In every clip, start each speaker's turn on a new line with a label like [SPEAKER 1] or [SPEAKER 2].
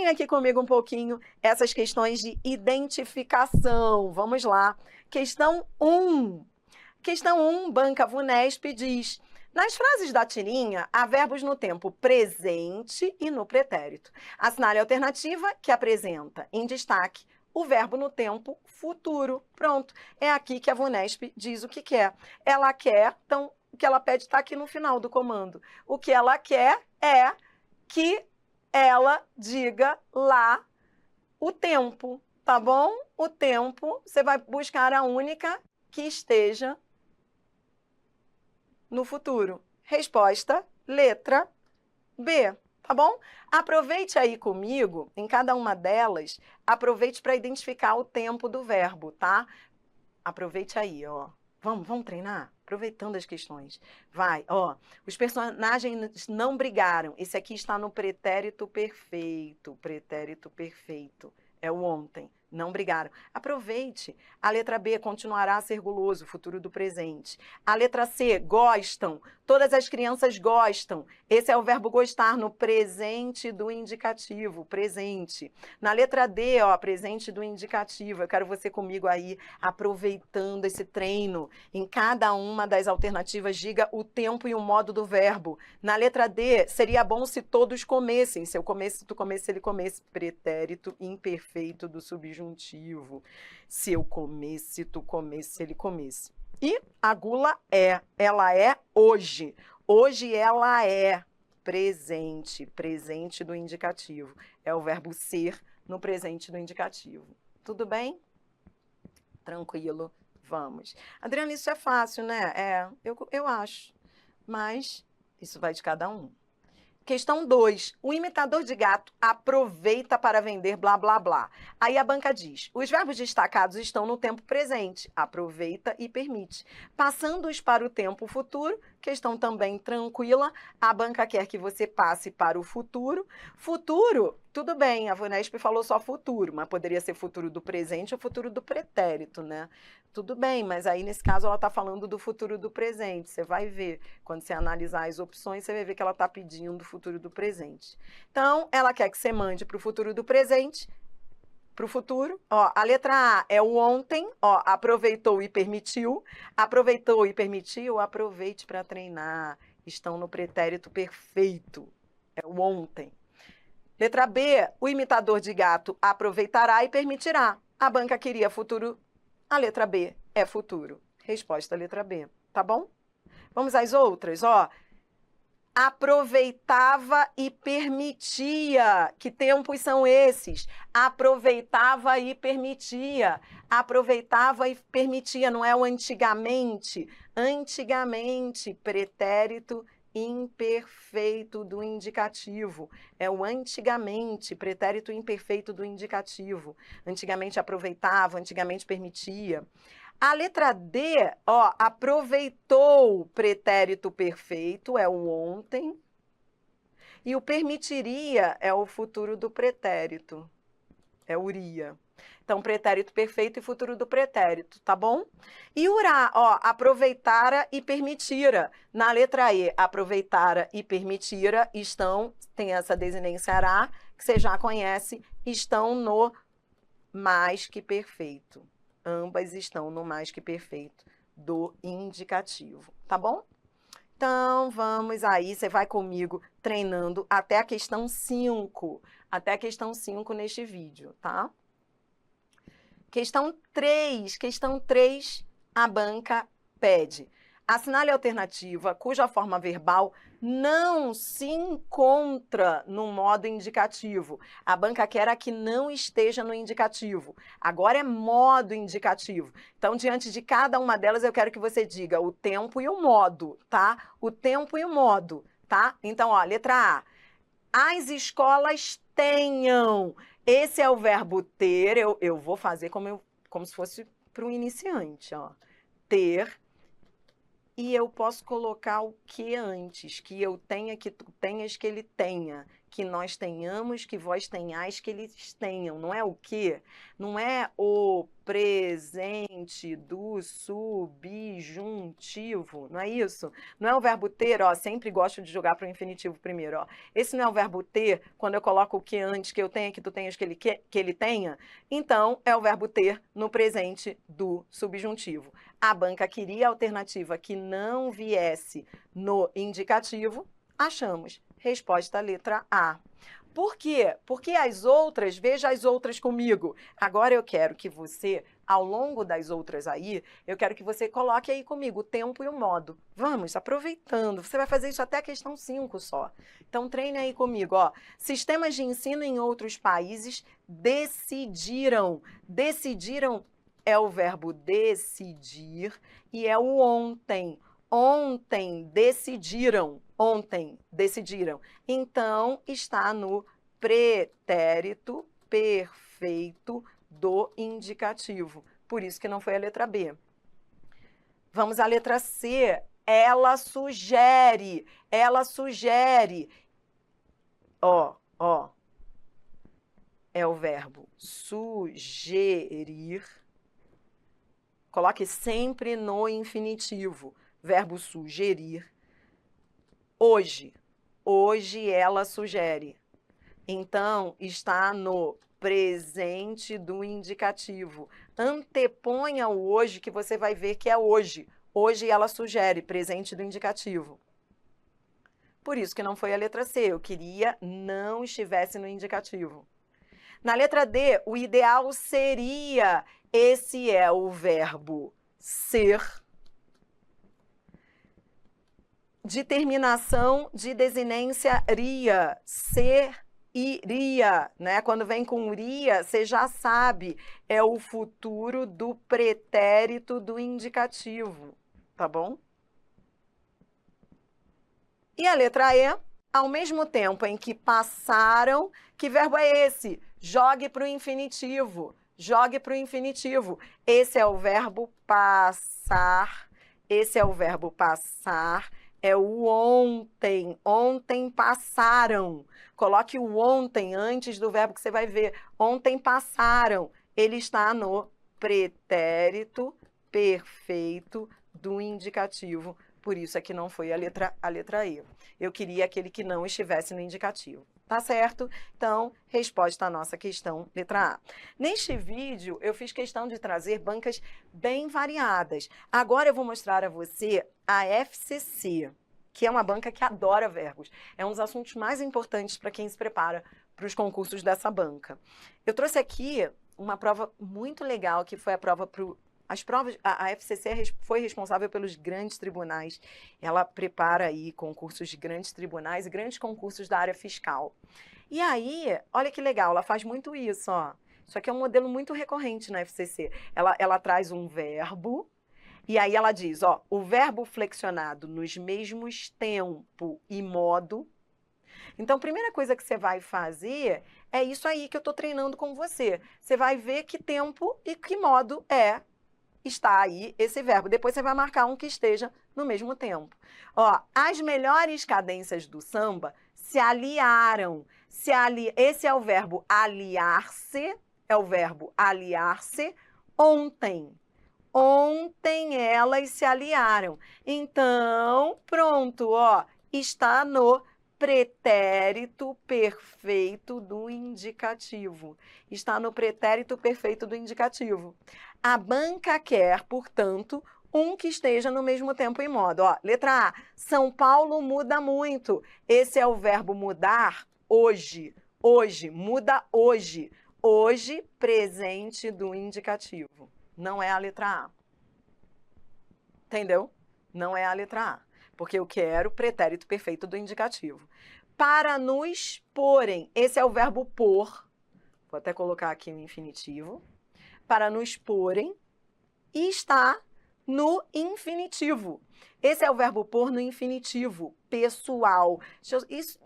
[SPEAKER 1] Trabalhem aqui comigo um pouquinho essas questões de identificação. Vamos lá. Questão 1. Questão 1, banca VUNESP diz: nas frases da tirinha, há verbos no tempo presente e no pretérito. Assinale a alternativa que apresenta em destaque o verbo no tempo futuro. Pronto. É aqui que a VUNESP diz o que quer. Ela quer, então, o que ela pede está aqui no final do comando. O que ela quer é que ela diga lá o tempo, tá bom? O tempo, você vai buscar a única que esteja no futuro. Resposta, letra B, tá bom? Aproveite aí comigo, em cada uma delas, aproveite para identificar o tempo do verbo, tá? Aproveite aí, ó. Vamos treinar? Aproveitando as questões. Vai, ó. Os personagens não brigaram. Esse aqui está no pretérito perfeito. Pretérito perfeito. É o ontem. Não brigaram. Aproveite. A letra B, continuará a ser guloso, futuro do presente. A letra C, gostam. Todas as crianças gostam. Esse é o verbo gostar no presente do indicativo, presente. Na letra D, ó, presente do indicativo. Eu quero você comigo aí, aproveitando esse treino. Em cada uma das alternativas, diga o tempo e o modo do verbo. Na letra D, seria bom se todos comessem. Se eu comesse, tu comesse, ele comesse. Pretérito imperfeito do subjuntivo. Se eu comesse, tu comesse, ele comesse. E a gula é, ela é hoje. Hoje ela é presente, presente do indicativo. É o verbo ser no presente do indicativo. Tudo bem? Tranquilo, vamos. Adriana, isso é fácil, né? Eu acho, mas isso vai de cada um. Questão 2. O imitador de gato aproveita para vender blá, blá, blá. Aí a banca diz: os verbos destacados estão no tempo presente. Aproveita e permite. Passando-os para o tempo futuro, questão também tranquila. A banca quer que você passe para o futuro. Futuro, tudo bem, a VUNESP falou só futuro, mas poderia ser futuro do presente ou futuro do pretérito, né? Tudo bem, mas aí nesse caso ela está falando do futuro do presente. Você vai ver, quando você analisar as opções, você vai ver que ela está pedindo o futuro do presente. Então, ela quer que você mande para o futuro do presente, para o futuro. Ó, a letra A é o ontem, ó, aproveitou e permitiu. Aproveitou e permitiu, aproveite para treinar. Estão no pretérito perfeito. É o ontem. Letra B, o imitador de gato aproveitará e permitirá. A banca queria futuro. A letra B é futuro. Resposta letra B, tá bom? Vamos às outras, ó. Aproveitava e permitia. Que tempos são esses? Aproveitava e permitia. Aproveitava e permitia, não é o antigamente. Antigamente, pretérito imperfeito do indicativo. É o antigamente, pretérito imperfeito do indicativo. Antigamente aproveitava, antigamente permitia. A letra D, ó, aproveitou, pretérito perfeito, é o ontem. E o permitiria é o futuro do pretérito, é o iria. Então, pretérito perfeito e futuro do pretérito, tá bom? E urá, ó, aproveitara e permitira. Na letra E, aproveitara e permitira tem essa desinência ará, que você já conhece, estão no mais que perfeito. Ambas estão no mais que perfeito do indicativo, tá bom? Então, vamos aí, você vai comigo treinando até a questão 5. Até a questão 5 neste vídeo, tá? Questão 3, a banca pede. Assinale a alternativa cuja forma verbal não se encontra no modo indicativo. A banca quer a que não esteja no indicativo. Agora é modo indicativo. Então, diante de cada uma delas, eu quero que você diga o tempo e o modo, tá? O tempo e o modo, tá? Então, ó, letra A. As escolas tenham. Esse é o verbo ter. Eu vou fazer como se fosse para um iniciante, ó. Ter E eu posso colocar o que antes? Que eu tenha, que tu tenhas, que ele tenha. Que nós tenhamos, que vós tenhais, que eles tenham. Não é o que? Não é o presente do subjuntivo. Não é isso? Não é o verbo ter, ó. Sempre gosto de jogar para o infinitivo primeiro, ó. Esse não é o verbo ter, quando eu coloco o que antes, que eu tenha, que tu tenhas, que ele tenha? Então, é o verbo ter no presente do subjuntivo. A banca queria a alternativa que não viesse no indicativo, achamos. Resposta letra A. Por quê? Porque as outras, veja as outras comigo. Agora eu quero que você, ao longo das outras aí, eu quero que você coloque aí comigo o tempo e o modo. Vamos, aproveitando. Você vai fazer isso até a questão 5 só. Então treine aí comigo, ó. Sistemas de ensino em outros países decidiram. Decidiram é o verbo decidir e é o ontem. Ontem decidiram. Ontem decidiram. Então, está no pretérito perfeito do indicativo. Por isso que não foi a letra B. Vamos à letra C. Ela sugere. Ela sugere. Ó. É o verbo sugerir. Coloque sempre no infinitivo. Verbo sugerir. Hoje. Hoje ela sugere. Então, está no presente do indicativo. Anteponha o hoje, que você vai ver que é hoje. Hoje ela sugere, presente do indicativo. Por isso que não foi a letra C. Eu queria não estivesse no indicativo. Na letra D, o ideal seria, esse é o verbo ser, de terminação de desinência ria, ser iria, né? Quando vem com ria, você já sabe, é o futuro do pretérito do indicativo, tá bom? E a letra E, ao mesmo tempo em que passaram, que verbo é esse? Jogue para o infinitivo. Jogue para o infinitivo. Esse é o verbo passar. Esse é o verbo passar. É o ontem. Ontem passaram. Coloque o ontem antes do verbo que você vai ver. Ontem passaram. Ele está no pretérito perfeito do indicativo. Por isso é que não foi a letra E. Eu queria aquele que não estivesse no indicativo. Tá certo? Então, resposta à nossa questão, letra A. Neste vídeo, eu fiz questão de trazer bancas bem variadas. Agora eu vou mostrar a você a FCC, que é uma banca que adora verbos. É um dos assuntos mais importantes para quem se prepara para os concursos dessa banca. Eu trouxe aqui uma prova muito legal, que foi a prova para as provas, a FCC foi responsável pelos grandes tribunais. Ela prepara aí concursos de grandes tribunais e grandes concursos da área fiscal. E aí, olha que legal, ela faz muito isso, ó. Isso aqui é um modelo muito recorrente na FCC. Ela traz um verbo, e aí ela diz, ó, o verbo flexionado nos mesmos tempo e modo. Então, a primeira coisa que você vai fazer é isso aí que eu estou treinando com você. Você vai ver que tempo e que modo está aí esse verbo. Depois você vai marcar um que esteja no mesmo tempo. Ó, as melhores cadências do samba se aliaram. Esse é o verbo aliar-se, é o verbo aliar-se ontem. Ontem elas se aliaram. Então, pronto, ó, está no pretérito perfeito do indicativo. Está no pretérito perfeito do indicativo. A banca quer, portanto, um que esteja no mesmo tempo e modo. Ó, letra A, São Paulo muda muito. Esse é o verbo mudar hoje. Hoje, muda hoje. Hoje, presente do indicativo. Não é a letra A. Entendeu? Não é a letra A. Porque eu quero pretérito perfeito do indicativo. Para nos porem, esse é o verbo pôr. Vou até colocar aqui o infinitivo. Para nos porem, e está no infinitivo. Esse é o verbo pôr no infinitivo, pessoal.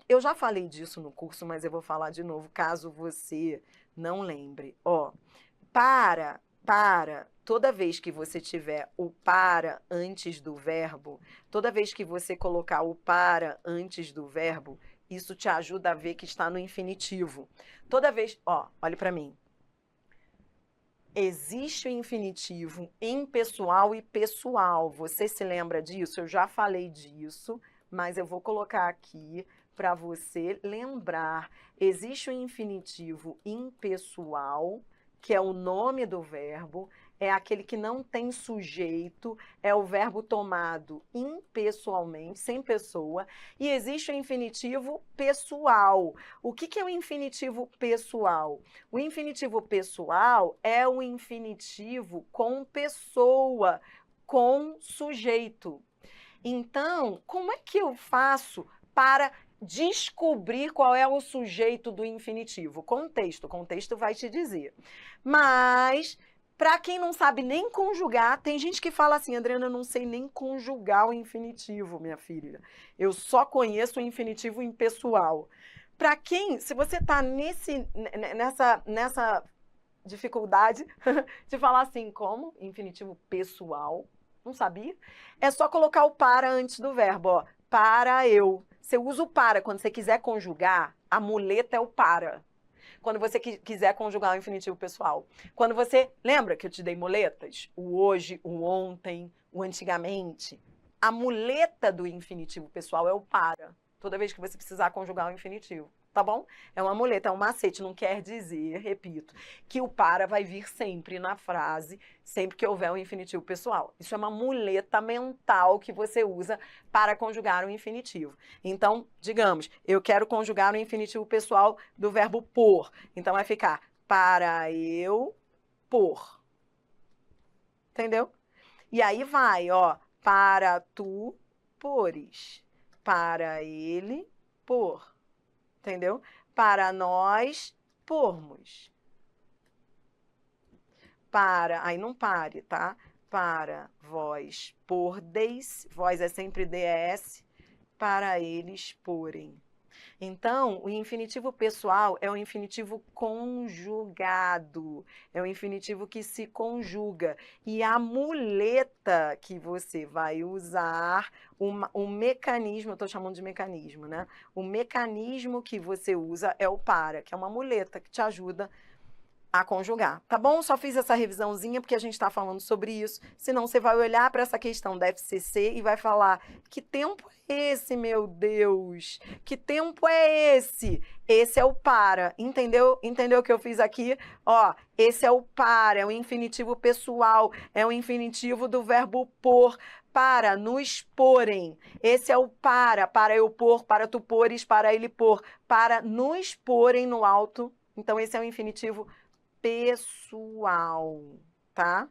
[SPEAKER 1] Eu já falei disso no curso, mas eu vou falar de novo, caso você não lembre. Ó, para toda vez que você tiver o para antes do verbo, toda vez que você colocar o para antes do verbo, isso te ajuda a ver que está no infinitivo. Toda vez, ó, olhe para mim. Existe o infinitivo impessoal e pessoal. Você se lembra disso? Eu já falei disso, mas eu vou colocar aqui para você lembrar. Existe o infinitivo impessoal, que é o nome do verbo, é aquele que não tem sujeito, é o verbo tomado impessoalmente, sem pessoa, e existe o infinitivo pessoal. O que é o infinitivo pessoal? O infinitivo pessoal é o infinitivo com pessoa, com sujeito. Então, como é que eu faço para descobrir qual é o sujeito do infinitivo? Contexto, o contexto vai te dizer. Mas, para quem não sabe nem conjugar, tem gente que fala assim, Adriana, eu não sei nem conjugar o infinitivo, minha filha. Eu só conheço o infinitivo impessoal. Para quem, se você está nessa dificuldade de falar assim, como? Infinitivo pessoal, não sabia? É só colocar o para antes do verbo, ó. Para eu. Você usa o para quando você quiser conjugar, a muleta é o para. Quando você quiser conjugar o infinitivo pessoal. Quando você... Lembra que eu te dei muletas? O hoje, o ontem, o antigamente. A muleta do infinitivo pessoal é o para. Toda vez que você precisar conjugar o infinitivo. Tá bom? É uma muleta, é um macete. Não quer dizer, repito, que o para vai vir sempre na frase, sempre que houver um infinitivo pessoal. Isso é uma muleta mental que você usa para conjugar o infinitivo. Então, digamos, eu quero conjugar o infinitivo pessoal do verbo por. Então, vai ficar para eu por. Entendeu? E aí vai, ó, para tu pores. Para ele por. Entendeu? Para nós pormos. Para, aí não pare, tá? Para vós pordeis, vós é sempre DS, para eles porem. Então, o infinitivo pessoal é o infinitivo conjugado, é o infinitivo que se conjuga. E a muleta que você vai usar, um mecanismo, eu estou chamando de mecanismo, né? O mecanismo que você usa é o para, que é uma muleta que te ajuda a conjugar, tá bom? Só fiz essa revisãozinha porque a gente está falando sobre isso, senão você vai olhar para essa questão da FCC e vai falar, que tempo é esse, meu Deus? Que tempo é esse? Esse é o para, entendeu? Entendeu o que eu fiz aqui? Ó, esse é o para, é o infinitivo pessoal, é o infinitivo do verbo por, para nos porem. Esse é o para eu pôr, para tu pôres, para ele pôr, para nos porem no alto. Então, esse é o infinitivo pessoal, tá?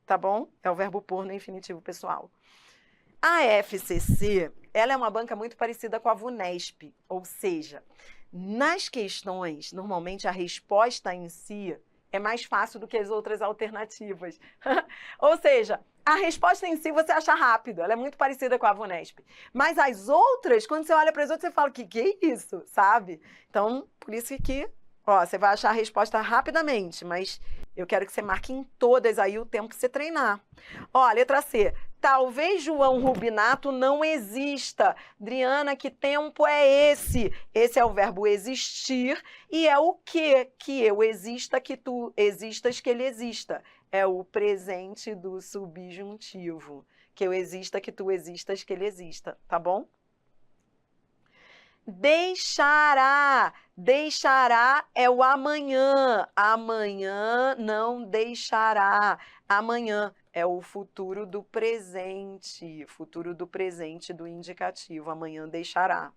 [SPEAKER 1] Tá bom? É o verbo pôr no infinitivo pessoal. A FCC, ela é uma banca muito parecida com a VUNESP, ou seja, nas questões, normalmente a resposta em si é mais fácil do que as outras alternativas. Ou seja, a resposta em si você acha rápido, ela é muito parecida com a VUNESP. Mas as outras, quando você olha para as outras, você fala, que é isso, sabe? Então, por isso que ó, você vai achar a resposta rapidamente, mas eu quero que você marque em todas aí o tempo que você treinar. Ó, letra C. Talvez João Rubinato não exista. Adriana, que tempo é esse? Esse é o verbo existir e é o quê? Que eu exista, que tu existas, que ele exista. É o presente do subjuntivo. Que eu exista, que tu existas, que ele exista. Tá bom? Deixará. Deixará é o amanhã. Amanhã não deixará. Amanhã é o futuro do presente. Futuro do presente do indicativo. Amanhã deixará.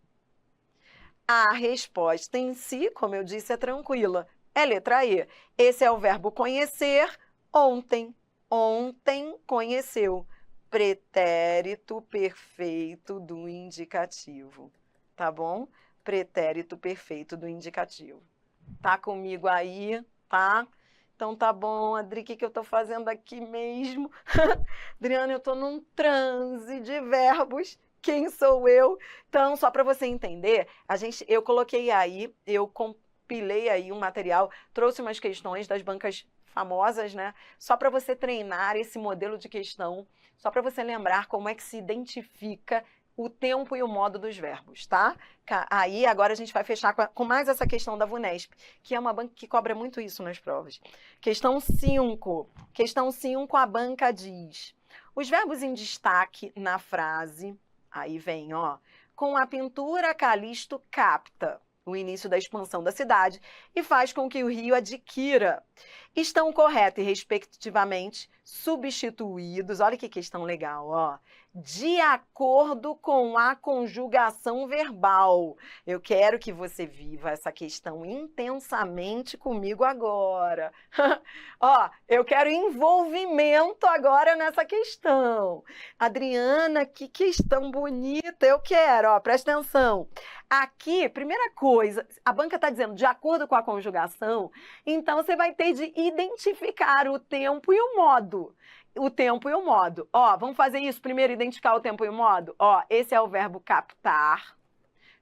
[SPEAKER 1] A resposta em si, como eu disse, é tranquila. É letra E. Esse é o verbo conhecer. Ontem. Ontem conheceu. Pretérito perfeito do indicativo. Tá bom? Pretérito perfeito do indicativo. Tá comigo aí, tá? Então tá bom, Adri, o que eu tô fazendo aqui mesmo? Adriana, eu tô num transe de verbos. Quem sou eu? Então, só para você entender, eu coloquei aí, eu compilei aí um material, trouxe umas questões das bancas famosas, né? Só para você treinar esse modelo de questão, só para você lembrar como é que se identifica o tempo e o modo dos verbos, tá? Aí agora a gente vai fechar com mais essa questão da VUNESP, que é uma banca que cobra muito isso nas provas. Questão 5. Questão 5, a banca diz: os verbos em destaque na frase, aí vem, ó, com a pintura Calixto capta o início da expansão da cidade e faz com que o rio adquira. Estão corretos e respectivamente substituídos, olha que questão legal, ó, de acordo com a conjugação verbal. Eu quero que você viva essa questão intensamente comigo agora. Ó, eu quero envolvimento agora nessa questão. Adriana, que questão bonita, eu quero, ó, presta atenção. Aqui, primeira coisa, a banca está dizendo de acordo com a conjugação, então você vai ter de identificar o tempo e o modo. O tempo e o modo. Ó, vamos fazer isso primeiro, identificar o tempo e o modo? Ó, esse é o verbo captar.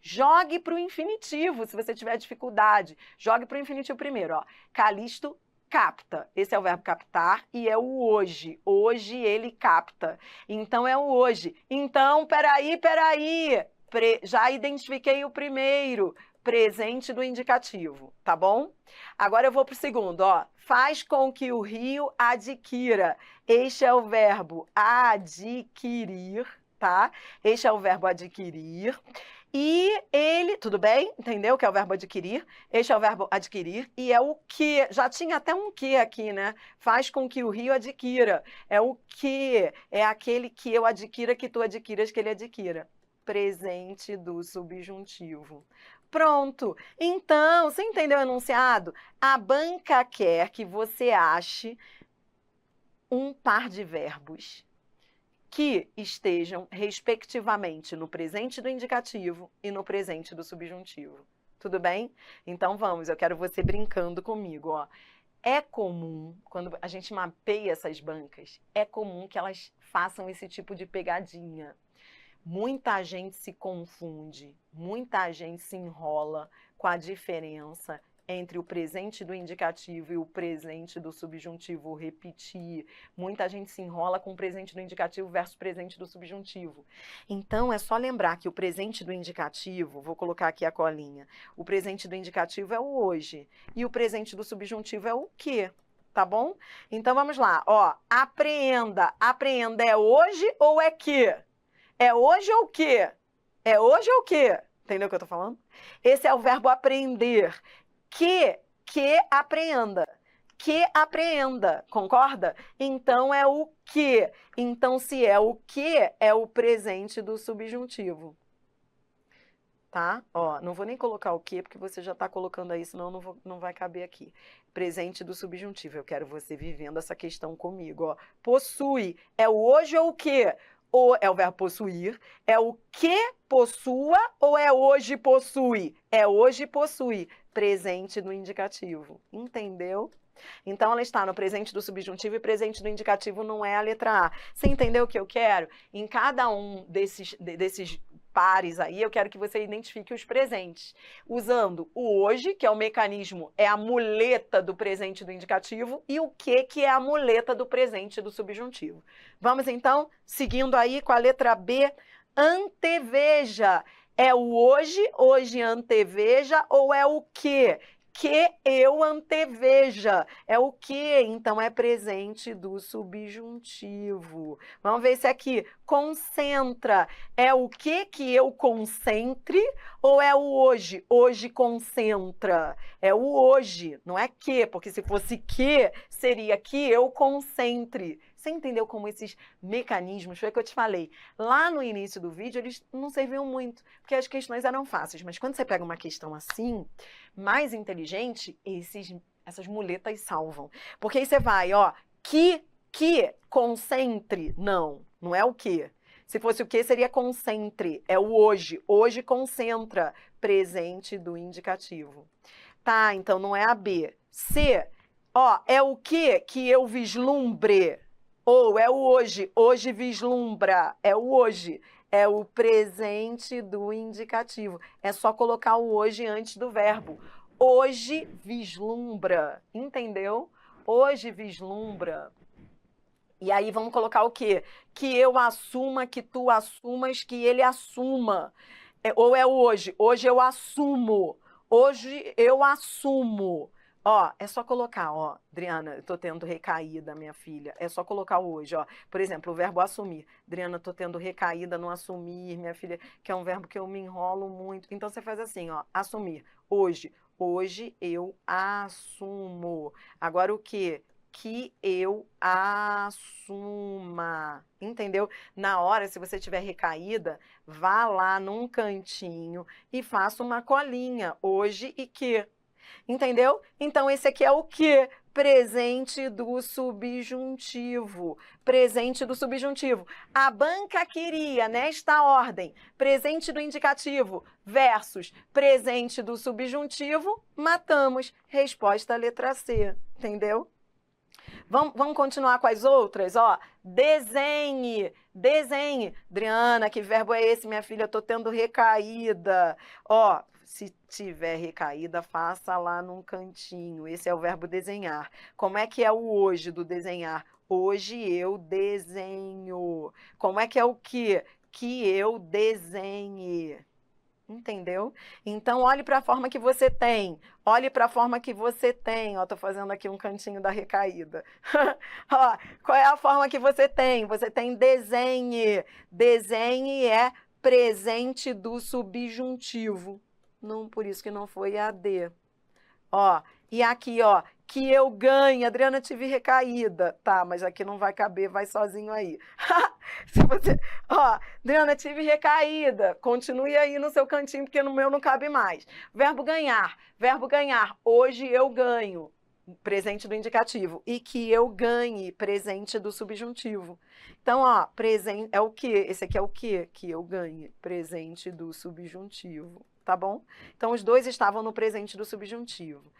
[SPEAKER 1] Jogue para o infinitivo, se você tiver dificuldade. Jogue para o infinitivo primeiro, ó. Calixto capta. Esse é o verbo captar e é o hoje. Hoje ele capta. Então é o hoje. Então, peraí. Já identifiquei o primeiro, presente do indicativo, tá bom? Agora eu vou para o segundo, ó. Faz com que o rio adquira. Este é o verbo adquirir, tá? Este é o verbo adquirir. E ele, tudo bem? Entendeu que é o verbo adquirir? Este é o verbo adquirir e é o que, já tinha até um que aqui, né? Faz com que o rio adquira. É o que, é aquele que eu adquira, que tu adquiras, que ele adquira. Presente do subjuntivo. Pronto. Então, você entendeu o enunciado? A banca quer que você ache um par de verbos que estejam, respectivamente, no presente do indicativo e no presente do subjuntivo. Tudo bem? Então, vamos. Eu quero você brincando comigo, ó. É comum, quando a gente mapeia essas bancas, é comum que elas façam esse tipo de pegadinha. Muita gente se confunde, muita gente se enrola com a diferença entre o presente do indicativo e o presente do subjuntivo, repetir. Muita gente se enrola com o presente do indicativo versus o presente do subjuntivo. Então, é só lembrar que o presente do indicativo, vou colocar aqui a colinha, o presente do indicativo é o hoje, e o presente do subjuntivo é o quê? Tá bom? Então, vamos lá, ó, apreenda. Apreenda é hoje ou é que? É hoje ou o quê? É hoje ou o quê? Entendeu o que eu tô falando? Esse é o verbo aprender. Que apreenda. Que apreenda, concorda? Então é o que. Então, se é o que, é o presente do subjuntivo. Tá? Ó, não vou nem colocar o que, porque você já está colocando aí, senão não vai caber aqui. Presente do subjuntivo. Eu quero você vivendo essa questão comigo, ó. Possui. É o hoje ou o quê? Ou é o verbo possuir, é o que possua ou é hoje possui? É hoje possui, presente do indicativo. Entendeu? Então, ela está no presente do subjuntivo e presente do indicativo não é a letra A. Você entendeu o que eu quero? Em cada um desses pares aí, eu quero que você identifique os presentes, usando o hoje, que é o mecanismo, é a muleta do presente do indicativo, e o que é a muleta do presente do subjuntivo. Vamos, então, seguindo aí com a letra B, anteveja. É o hoje anteveja, ou é o quê? Que eu anteveja. É o que? Então, é presente do subjuntivo. Vamos ver esse aqui. Concentra. É o que eu concentre ou é o hoje? Hoje concentra. É o hoje, não é que, porque se fosse que, seria que eu concentre. Você entendeu como esses mecanismos, foi o que eu te falei. Lá no início do vídeo, eles não serviam muito, porque as questões eram fáceis. Mas quando você pega uma questão assim, mais inteligente, essas muletas salvam. Porque aí você vai, ó, que concentre. Não é o que. Se fosse o que, seria concentre. É o hoje. Hoje concentra. Presente do indicativo. Tá, então não é a B. C, ó, é o que eu vislumbre. Ou é o hoje vislumbra, é o hoje, é o presente do indicativo. É só colocar o hoje antes do verbo. Hoje vislumbra, entendeu? hoje vislumbra. E aí vamos colocar o quê? Que eu assuma, que tu assumas, que ele assuma. Ou é hoje. Hoje eu assumo. Hoje eu assumo. Ó, é só colocar, ó, Adriana, eu tô tendo recaída, minha filha. É só colocar o hoje, ó. Por exemplo, o verbo assumir. Adriana, tô tendo recaída no assumir, minha filha, que é um verbo que eu me enrolo muito. Então você faz assim, ó, assumir. Hoje. Hoje eu assumo. Agora o quê? Que eu assuma, entendeu? Na hora, se você tiver recaída, vá lá num cantinho e faça uma colinha, hoje e que, entendeu? Então, esse aqui é o que? Presente do subjuntivo. Presente do subjuntivo. A banca queria, nesta ordem, presente do indicativo versus presente do subjuntivo, matamos. Resposta letra C, entendeu? Vamos continuar com as outras, ó. Desenhe, desenhe. Adriana, que verbo é esse, minha filha? Eu tô tendo recaída. Ó, se tiver recaída, faça lá num cantinho. Esse é o verbo desenhar. Como é que é o hoje do desenhar? Hoje eu desenho. Como é que é o que? Que eu desenhe. Entendeu? Então, olhe para a forma que você tem. Olhe para a forma que você tem. Ó, tô fazendo aqui um cantinho da recaída. Ó, qual é a forma que você tem? Você tem desenhe. Desenhe é presente do subjuntivo. Não, por isso que não foi AD. Ó, e aqui, ó, que eu ganhe. Adriana, tive recaída. Tá, mas aqui não vai caber, vai sozinho aí. Se você, ó, Adriana, tive recaída. Continue aí no seu cantinho, porque no meu não cabe mais. Verbo ganhar. Verbo ganhar. Hoje eu ganho. Presente do indicativo. E que eu ganhe. Presente do subjuntivo. Então, ó, presente é o quê? Esse aqui é o quê? Que eu ganhe. Presente do subjuntivo. Tá bom? Então, os dois estavam no presente do subjuntivo.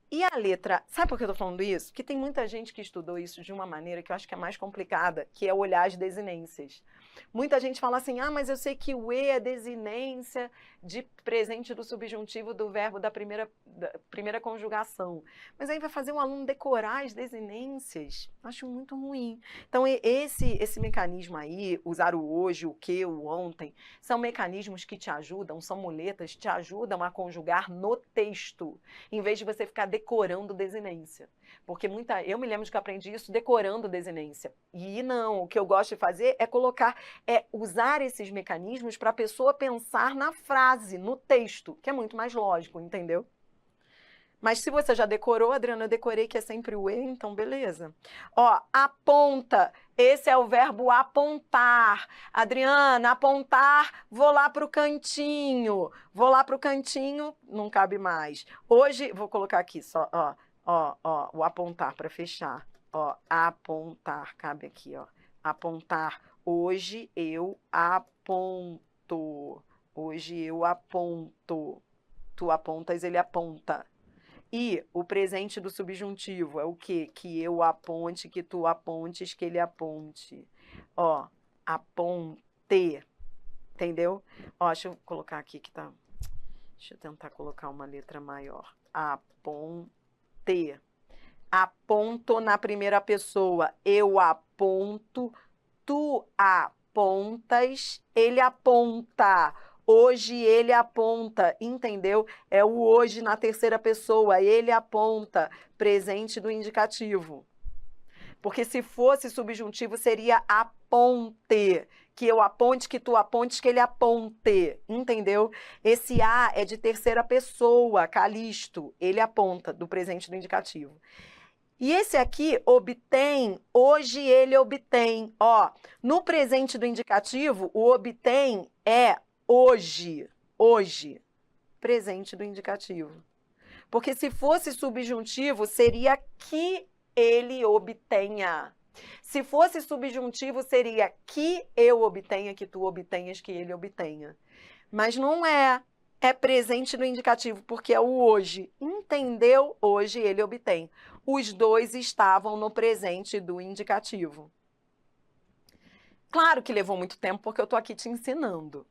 [SPEAKER 1] E a letra, sabe por que eu tô falando isso? Porque tem muita gente que estudou isso de uma maneira que eu acho que é mais complicada, que é olhar as desinências. Muita gente fala assim, ah, mas eu sei que o E é desinência de presente do subjuntivo do verbo da primeira conjugação. Mas aí vai fazer um aluno decorar as desinências. Acho muito ruim. Então, esse mecanismo aí, usar o hoje, o que, o ontem, são mecanismos que te ajudam, são muletas, te ajudam a conjugar no texto, em vez de você ficar decorando desinência. Porque eu me lembro de que eu aprendi isso decorando desinência. E não, o que eu gosto de fazer é usar esses mecanismos para a pessoa pensar na frase, no texto, que é muito mais lógico, entendeu? Mas se você já decorou, Adriana, eu decorei que é sempre o E, então beleza. Ó, aponta. Esse é o verbo apontar. Adriana, apontar, vou lá para o cantinho. Vou lá para o cantinho, não cabe mais. Hoje, vou colocar aqui só, ó, o apontar para fechar. Ó, apontar, cabe aqui, ó. Apontar. Hoje eu aponto. Hoje eu aponto. Tu apontas, ele aponta. E o presente do subjuntivo é o quê? Que eu aponte, que tu apontes, que ele aponte. Ó, aponte. Entendeu? Ó, deixa eu colocar aqui que tá... Deixa eu tentar colocar uma letra maior. Aponte. Aponto na primeira pessoa. Eu aponto, tu apontas, ele aponta. Hoje ele aponta, entendeu? É o hoje na terceira pessoa, ele aponta, presente do indicativo. Porque se fosse subjuntivo, seria aponte. Que eu aponte, que tu apontes, que ele aponte, entendeu? Esse A é de terceira pessoa, Calixto, ele aponta, do presente do indicativo. E esse aqui, obtém, hoje ele obtém. Ó, no presente do indicativo, o obtém é hoje, hoje, presente do indicativo. Porque se fosse subjuntivo, seria que ele obtenha. Se fosse subjuntivo, seria que eu obtenha, que tu obtenhas, que ele obtenha. Mas não é. É presente do indicativo, porque é o hoje. Entendeu? Hoje ele obtém. Os dois estavam no presente do indicativo. Claro que levou muito tempo, porque eu estou aqui te ensinando.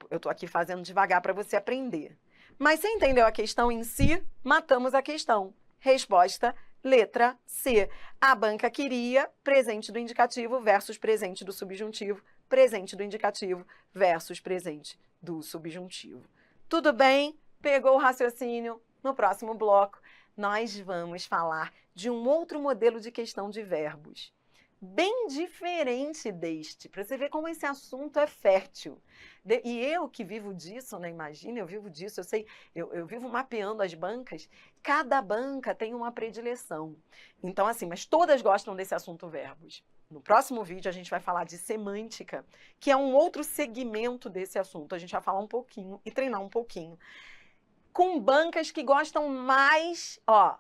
[SPEAKER 1] Eu estou aqui fazendo devagar para você aprender. Mas você entendeu a questão em si? Matamos a questão. Resposta Letra C. A banca queria, presente do indicativo versus presente do subjuntivo, presente do indicativo versus presente do subjuntivo. Tudo bem? Pegou o raciocínio? No próximo bloco, nós vamos falar de um outro modelo de questão de verbos, bem diferente deste, para você ver como esse assunto é fértil. E eu que vivo disso, né? Imagina, eu vivo disso, eu sei, eu vivo mapeando as bancas, cada banca tem uma predileção. Então, assim, mas todas gostam desse assunto verbos. No próximo vídeo, a gente vai falar de semântica, que é um outro segmento desse assunto. A gente vai falar um pouquinho e treinar um pouquinho. Com bancas que gostam mais, ó,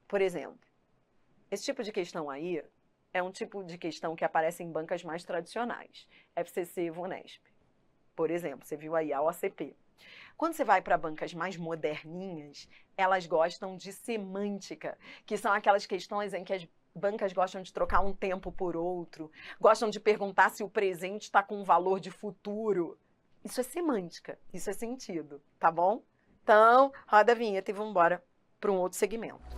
[SPEAKER 1] por exemplo, esse tipo de questão aí é um tipo de questão que aparece em bancas mais tradicionais, FCC e VUNESP. Por exemplo, você viu aí a OCP. Quando você vai para bancas mais moderninhas, elas gostam de semântica, que são aquelas questões em que as bancas gostam de trocar um tempo por outro, gostam de perguntar se o presente está com um valor de futuro. Isso é semântica, isso é sentido, tá bom? Então, roda a vinheta e vamos embora para um outro segmento.